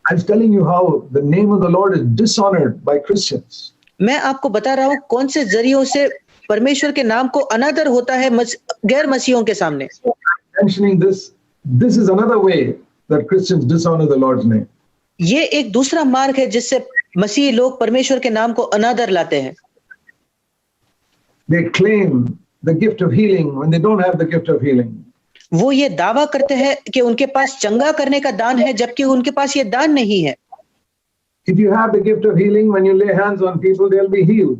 I was telling you how the name of the Lord is dishonored by Christians. मैं आपको बता रहा हूँ कौन से जरियों से परमेश्वर के नाम को अनादर होता है गैर मसीहों के सामने। Mentioning this is another way that Christians dishonor the Lord's name. ये एक दूसरा मार्ग है जिससे मसीही लोग परमेश्वर के नाम को अनादर लाते हैं। They claim the gift of healing when they don't have the gift of healing. वो ये दावा करते हैं कि उनके पास चंगा करने का दान है, जबकि उनके पास ये दान नहीं है। If you have the gift of healing, when you lay hands on people, they'll be healed.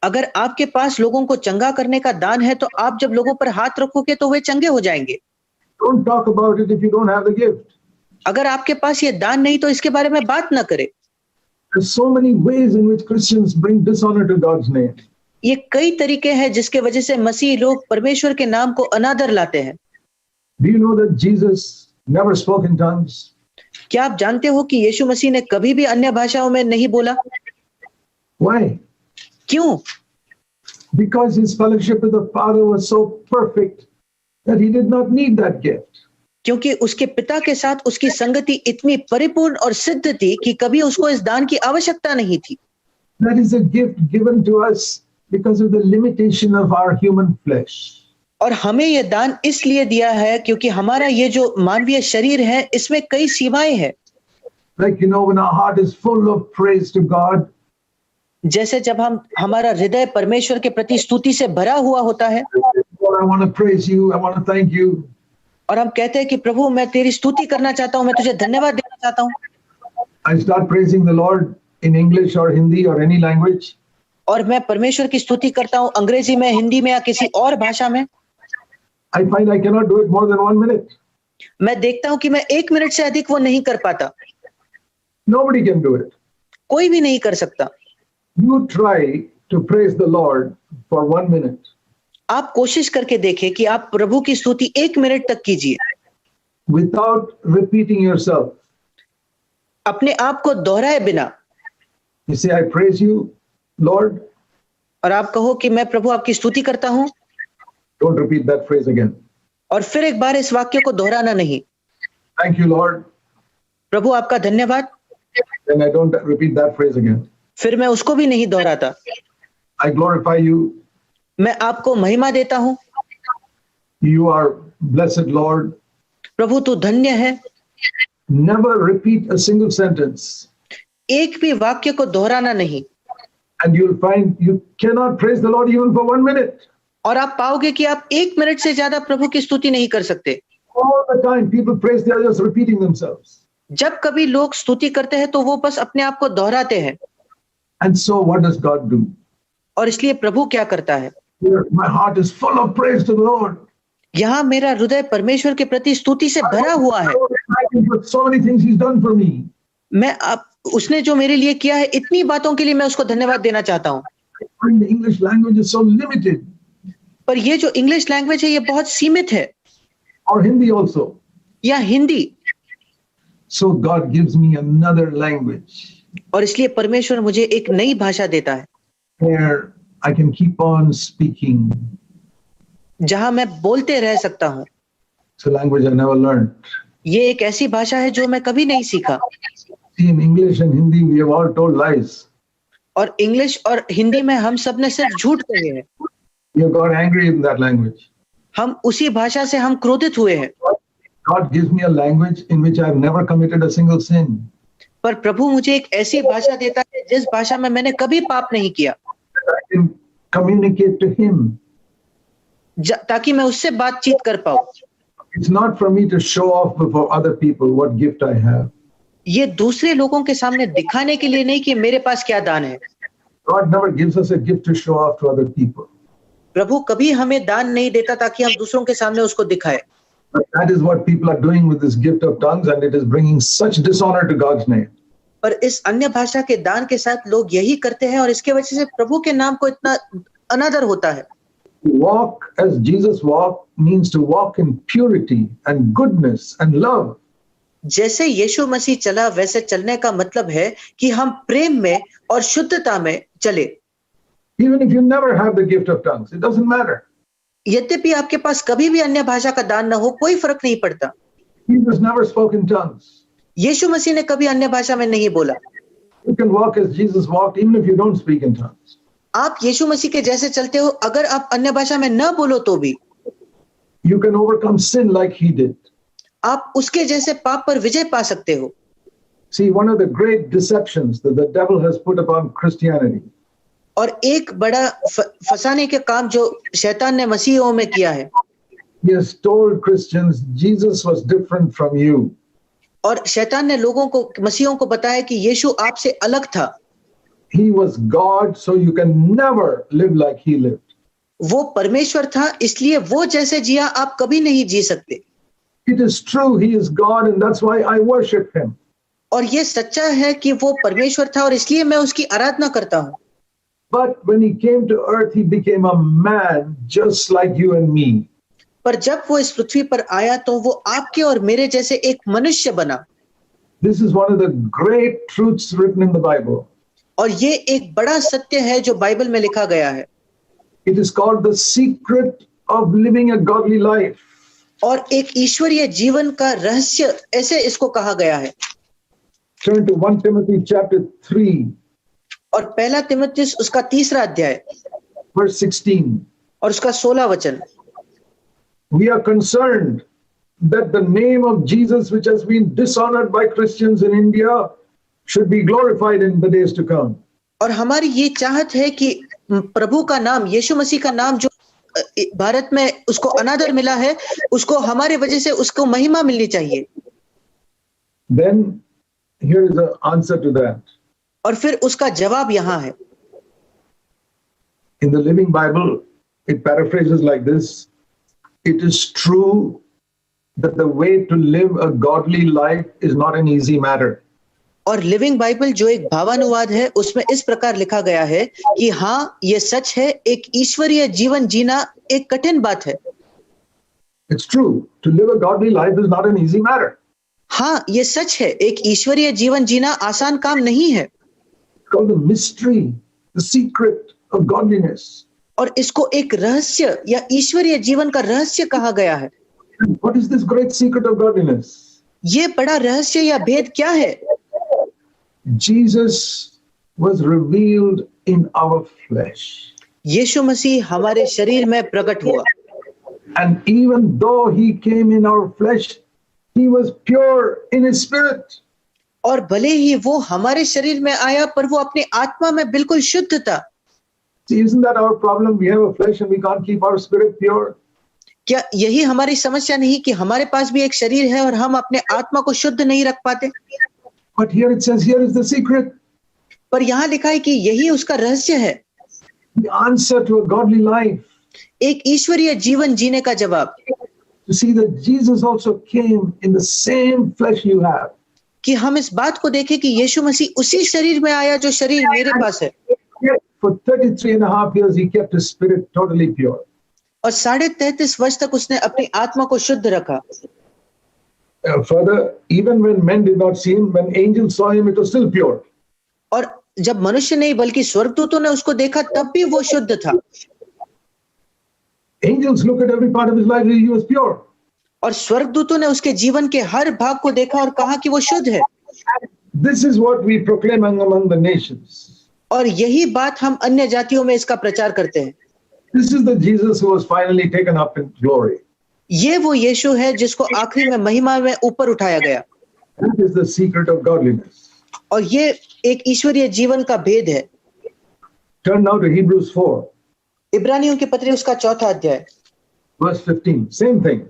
अगर आपके पास लोगों को चंगा करने का दान है तो आप जब लोगों पर हाथ रखोगे तो वे चंगे हो जाएंगे। Don't talk about it if you don't have the gift. अगर आपके पास ये दान नहीं तो इसके बारे में बात ना करें। There's so many ways in which Christians bring dishonor to God's name. ये कई तरीके हैं जिसके वजह से मसीही लोग परमेश्वर के नाम को अनादर लाते हैं। Do you know that Jesus never spoke in tongues? क्या आप जानते हो कि यीशु मसीह ने कभी भी अन्य भाषाओं में नहीं बोला? Why? क्यों? Because his fellowship with the Father was so perfect that he did not need that gift. क्योंकि उसके पिता के साथ उसकी संगति इतनी परिपूर्ण और सिद्ध थी कि कभी उसको इस दान की आवश्यकता नहीं थी। That is a gift given to us because of the limitation of our human flesh. और हमें यह दान इसलिए दिया है क्योंकि हमारा ये जो मानवीय शरीर है इसमें कई सीमाएं हैं। Like when our heart is full of praise to God, जैसे जब हमारा हृदय परमेश्वर के प्रति स्तुति से भरा हुआ होता है, Lord, I want to praise you, I want to thank you. और हम कहते हैं कि प्रभु मैं तेरी स्तुति करना चाहता हूँ, मैं तुझे धन्यवाद देना चाहता हूँ। I start praising the Lord in English or Hindi or any language. और मैं परमेश्वर की स्तुति करता हूँ अंग्रेजी में, हिंदी में या किसी और भाषा में। I find I cannot do it more than 1 minute. मैं देखता हूँ कि मैं 1 मिनट से अधिक वो नहीं कर पाता। Nobody can do it. कोई भी नहीं कर सकता। You try to praise the Lord for 1 minute. आप कोशिश करके देखें कि आप प्रभु की स्तुति 1 मिनट तक कीजिए। Without repeating yourself. अपने आप को दोहराए बिना। You say, I praise you, Lord. और आप कहो कि मैं प्रभु आपकी स्तुति करता हूँ। Don't repeat that phrase again. और फिर एक बार इस वाक्य को दोहराना नहीं। Thank you, Lord. प्रभु आपका धन्यवाद। Then I don't repeat that phrase again. फिर मैं उसको भी नहीं दोहराता। I glorify you. मैं आपको महिमा देता हूँ। You are blessed, Lord. प्रभु तू धन्य है। Never repeat a single sentence. एक भी वाक्य को दोहराना नहीं। And you'll find you cannot praise the Lord even for 1 minute. और आप पाओगे कि आप 1 मिनट से ज्यादा प्रभु की स्तुति नहीं कर सकते। All the time people praise, they are just repeating themselves. जब कभी लोग स्तुति करते हैं तो वो बस अपने आप को दोहराते हैं। And so what does God do? और इसलिए प्रभु क्या करता है? My heart is full of praise to the Lord. यहाँ मेरा हृदय परमेश्वर के प्रति स्तुति से भरा हुआ है। So many things he's done for me. उसने जो मेरे लिए किया है, इतनी बातों के लिए मैं उसको धन्यवाद देना चाहता हूँ। The English language is so limited. पर ये जो इंग्लिश लैंग्वेज है ये बहुत सीमित है। Or Hindi also. या Hindi. So God gives me another language. और इसलिए परमेश्वर मुझे एक नई भाषा देता है। Where I can keep on speaking. जहां मैं बोलते रह सकता हूँ। It's a language I never learned. ये एक ऐसी भाषा है जो मैं कभी नहीं सीखा। In English and Hindi we have all told lies. और इंग्लिश और हिंदी में हम सब ने सिर्फ झूठ कहे हैं। We have got angry in that language. हम उसी भाषा से हम क्रोधित हुए हैं। God gives me a language in which I have never committed a single sin. पर प्रभु मुझे एक ऐसी भाषा देता है जिस भाषा में मैंने कभी पाप नहीं किया। I can communicate to Him. ताकि मैं उससे बातचीत कर पाऊं। It's not for me to show off before other people what gift I have. ये दूसरे लोगों के सामने दिखाने के लिए नहीं कि मेरे पास क्या दान है। God never gives us a gift to show off to other people. प्रभु कभी हमें दान नहीं देता ताकि हम दूसरों के सामने उसको दिखाएं। But that is what people are doing with this gift of tongues, and it is bringing such dishonor to God's name. पर इस अन्य भाषा के दान के साथ लोग यही करते हैं और इसके वजह से प्रभु के नाम को इतना अनादर होता है। Walk as Jesus walked means to walk in purity and goodness and love. जैसे यीशु मसीह चला वैसे चलने का मतलब है कि हम प्रेम में और शुद्धता में चले। Even if you never have the gift of tongues, it doesn't matter. यद्यपि आपके पास कभी भी अन्य भाषा का दान न हो, कोई फर्क नहीं पड़ता। Jesus never spoke in tongues. यीशु मसीह ने कभी अन्य भाषा में नहीं बोला। You can walk as Jesus walked, even if you don't speak in tongues. आप यीशु मसीह के जैसे चलते हो, अगर आप अन्य भाषा में न बोलो तो भी You can overcome sin like he did. आप उसके जैसे पाप पर विजय पा सकते हो। See, one of the great deceptions that the devil has put upon Christianity और एक बड़ा फंसाने के काम जो शैतान ने मसीहों में किया है, he has told Christians Jesus was different from you. और शैतान ने लोगों को, मसीहों को बताया कि यीशु आपसे अलग था। He was God, so you can never live like he lived. वो परमेश्वर था, इसलिए वो जैसे जिया आप कभी नहीं जी सकते। It is true, he is God, and that's why I worship him. और ये सच्चा है कि वो परमेश्वर था और इसलिए मैं उसकी आराधना करता हूँ। But when he came to earth, he became a man just like you and me. पर जब वो इस पृथ्वी पर आया तो वो आपके और मेरे जैसे एक मनुष्य बना। This is one of the great truths written in the Bible. और ये एक बड़ा सत्य है जो बाइबल में लिखा गया है। It is called the secret of living a godly life. और एक ईश्वरीय जीवन का रहस्य ऐसे इसको कहा गया है। Turn to 1 Timothy chapter 3, और पहला तिमुथियुस उसका 3रा अध्याय verse 16. और उसका 16 वचन। We are concerned that the name of Jesus, which has been dishonored by Christians in India, should be glorified in the days to come. और हमारी ये चाहत है कि प्रभु का नाम, यीशु मसीह का नाम जो भारत में उसको अनादर मिला है, उसको हमारे वजह से उसको महिमा मिलनी चाहिए। Then here is the answer to that. और फिर उसका जवाब यहाँ है। In the Living Bible, it paraphrases like this. It is true that the way to live a godly life is not an easy matter. और living Bible जो एक भावानुवाद है, उसमें इस प्रकार लिखा गया है कि हाँ, ये सच है, एक ईश्वरीय जीवन जीना एक कठिन बात है। It's true. To live a godly life is not an easy matter. हाँ, ये सच है, एक ईश्वरीय जीवन जीना आसान काम नहीं है। It's called the mystery, the secret of godliness. और इसको एक रहस्य या ईश्वरीय जीवन का रहस्य कहा गया है। And what is this great secret of godliness? ये बड़ा रहस्य या भेद क्या है? Jesus was revealed in our flesh. यीशु मसीह हमारे शरीर में प्रकट हुआ। And even though he came in our flesh, he was pure in his spirit. और भले ही वो हमारे शरीर में आया, पर वो अपनी आत्मा में बिल्कुल शुद्ध था। See, isn't that our problem? We have a flesh and we can't keep our spirit pure. क्या यही हमारी समस्या नहीं कि हमारे पास भी एक शरीर है और हम अपने आत्मा को शुद्ध नहीं रख पाते? But here it says, here is the secret. पर यहाँ लिखा है कि यही उसका रहस्य है, The answer to a godly life. एक ईश्वरीय जीवन जीने का जवाब। To see that Jesus also came in the same flesh you have. कि हम इस बात को देखें कि यीशु मसीह उसी शरीर में आया जो शरीर मेरे पास है। Yet for 33.5 years, he kept his spirit totally pure. और 33.5 वर्ष तक उसने अपनी आत्मा को शुद्ध रखा। Further, even when men did not see him, when angels saw him, it was still pure. और जब मनुष्य नहीं बल्कि स्वर्गदूतों ने उसको देखा, तब भी वो शुद्ध था। Angels look at every part of his life, he was pure. और स्वर्गदूतों ने उसके जीवन के हर भाग को देखा और कहा कि वो शुद्ध है। This is what we proclaim among the nations. और यही बात हम अन्य जातियों में इसका प्रचार करते हैं। This is the Jesus who was finally taken up in glory. ये वो यीशु है जिसको आखिरी में महिमा में ऊपर उठाया गया। That is the secret of godliness. और ये एक ईश्वरीय जीवन का भेद है। Turn now to Hebrews 4, इब्रानियों की पत्री उसका 4था अध्याय, verse 15. Same thing.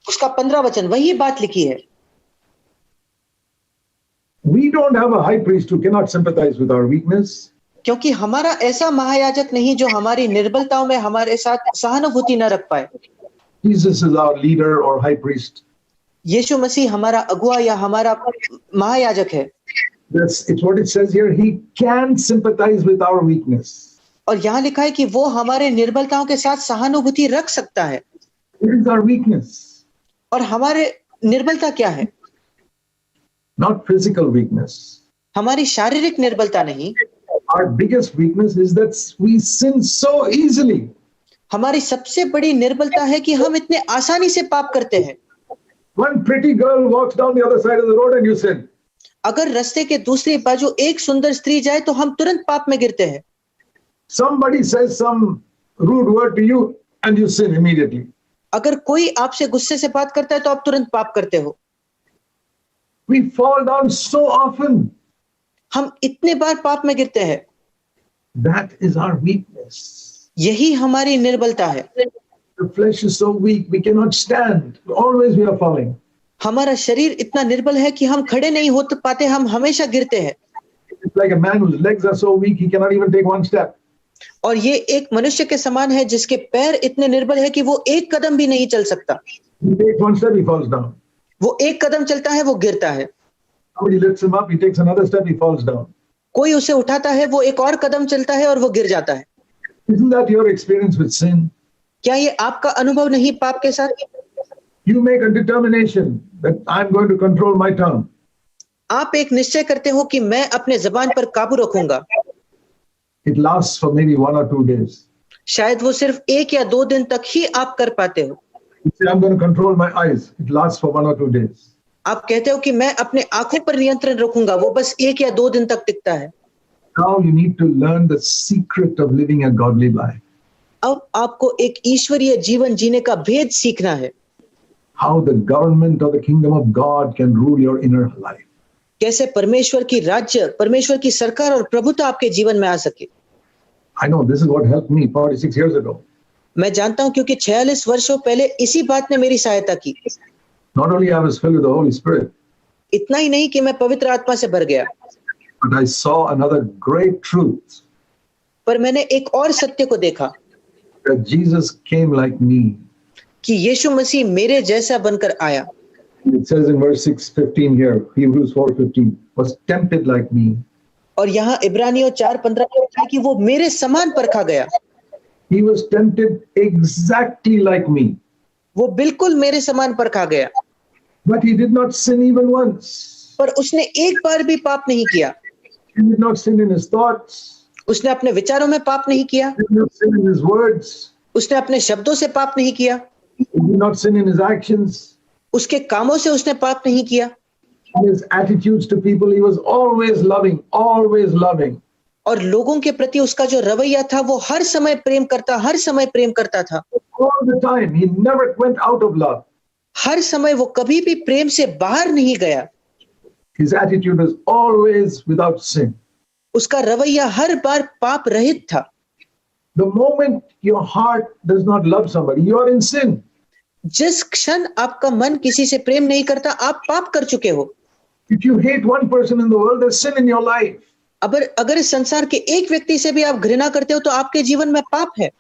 उसका 15 वचन, वही बात लिखी है। We don't have a high priest who cannot sympathize with our weakness. क्योंकि हमारा ऐसा महायाजक नहीं जो हमारी निर्बलताओं में हमारे साथ सहानुभूति न रख पाए। Jesus is our leader or high priest. यीशु मसीह हमारा अगुआ या हमारा महायाजक है। It's what it says here. He can sympathize with our weakness. और यहाँ लिखा है कि वो हमारे निर्बलताओं के साथ सहानुभूति रख सकता है। What is our weakness? और हमारे निर्बलता क्या है? Not physical weakness. हमारी शारीरिक निर्बलता नहीं। Our biggest weakness is that we sin so easily. हमारी सबसे बड़ी निर्बलता है कि हम इतने आसानी से पाप करते हैं। One pretty girl walks down the other side of the road and you sin. अगर रास्ते के दूसरी बाजू एक सुंदर स्त्री जाए तो हम तुरंत पाप में गिरते हैं। Somebody says some rude word to you and you sin immediately. अगर कोई आपसे गुस्से से बात करता है तो आप तुरंत पाप करते हो। We fall down so often. हम इतने बार पाप में गिरते हैं। That is our weakness. यही हमारी निर्बलता है। The flesh is so weak, we cannot stand. Always we are falling. हमारा शरीर इतना निर्बल है कि हम खड़े नहीं हो पाते, हम हमेशा गिरते हैं। It's like a man whose legs are so weak, he cannot even take one step. और ये एक मनुष्य के समान है जिसके पैर इतने निर्बल है कि वो एक कदम भी नहीं चल सकता। He takes one step, he falls down. वो एक कदम चलता है, वो गिरता है। Somebody lifts him up, he takes another step, he falls down. कोई उसे उठाता है, वो एक और कदम चलता है और वो गिर जाता है। Isn't that your experience with sin? क्या ये आपका अनुभव नहीं पाप के साथ? You make a determination that I'm going to control my tongue. आप एक निश्चय करते हो कि मैं अपने जबान पर काबू रखूंगा। It lasts for maybe 1 or 2 days. शायद वो सिर्फ 1 या 2 दिन तक ही आप कर पाते हो। You say, I'm going to control my eyes. It lasts for 1 or 2 days. आप कहते हो कि मैं अपने आंखों पर नियंत्रण रखूंगा, वो बस 1 या 2 दिन तक टिकता है। Now you need to learn the secret of living a godly life. अब आपको एक ईश्वरीय जीवन जीने का भेद सीखना है। How the government of the kingdom of God can rule your inner life. कैसे परमेश्वर की राज्य, परमेश्वर की सरकार और प्रभुता आपके जीवन में आ सके। I know this is what helped me 46 years ago. मैं जानता हूं क्योंकि 46 वर्षों पहले इसी बात ने मेरी सहायता की। Not only I was filled with the Holy Spirit, इतना ही नहीं कि मैं पवित्र आत्मा से भर गया, but I saw another great truth पर मैंने एक और सत्य को देखा that Jesus came like me. कि यीशु मसीह मेरे जैसा बनकर आया। It says in verse 6:15 here, Hebrews 4:15, was tempted like me. और यहाँ इब्रानियों 4:15 में लिखा है कि वो मेरे समान परखा गया। He was tempted exactly like me, वो बिल्कुल मेरे समान परखा गया, but he did not sin even once. पर उसने एक बार भी पाप नहीं किया। He did not sin in his thoughts. उसने अपने विचारों में पाप नहीं किया, He did not sin in his words. उसने अपने शब्दों से पाप नहीं किया, He did not sin in his actions. उसके कामों से उसने पाप नहीं किया। In his attitudes to people, he was always loving, always loving. और लोगों के प्रति उसका जो रवैया था वो हर समय प्रेम करता, हर समय प्रेम करता था। All the time, he never went out of love. हर समय वो कभी भी प्रेम से बाहर नहीं गया। His attitude was always without sin. उसका रवैया हर बार पाप रहित था। The moment your heart does not love somebody, you are in sin. जिस क्षण आपका मन किसी से प्रेम नहीं करता, आप पाप कर चुके हो। If you hate one person in the world, there's sin in your life. अगर इस संसार के एक व्यक्ति से भी आप घृणा करते हो तो आपके जीवन में पाप है।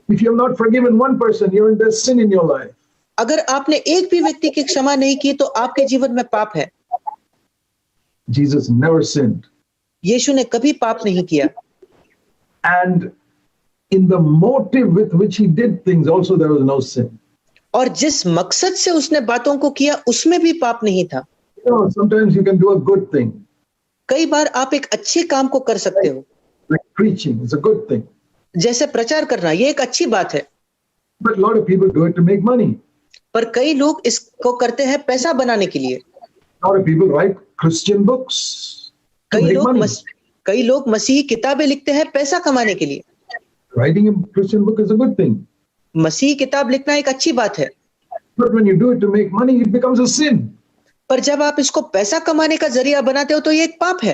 If you have not forgiven one person, there's sin in your life. अगर आपने एक भी व्यक्ति की क्षमा नहीं की तो आपके जीवन में पाप है। Jesus never sinned. यीशु ने कभी पाप नहीं किया। And in the motive with which he did things, also there was no sin. और जिस मकसद से उसने बातों को किया उसमें भी पाप नहीं था। Sometimes you can do a good thing. कई बार आप एक अच्छे काम को कर सकते हो, Like preaching, it's a good thing. जैसे प्रचार करना, ये एक अच्छी बात है। But a lot of people do it to make money. पर कई लोग इसको करते हैं पैसा बनाने के लिए। A lot of people write Christian books to make money. कई लोग मसीही किताबें लिखते हैं पैसा कमाने के लिए। Writing a Christian book is a good thing. मसीही किताब लिखना एक अच्छी बात है। But when you do it to make money, it becomes a sin. पर जब आप इसको पैसा कमाने का जरिया बनाते हो तो ये एक पाप है।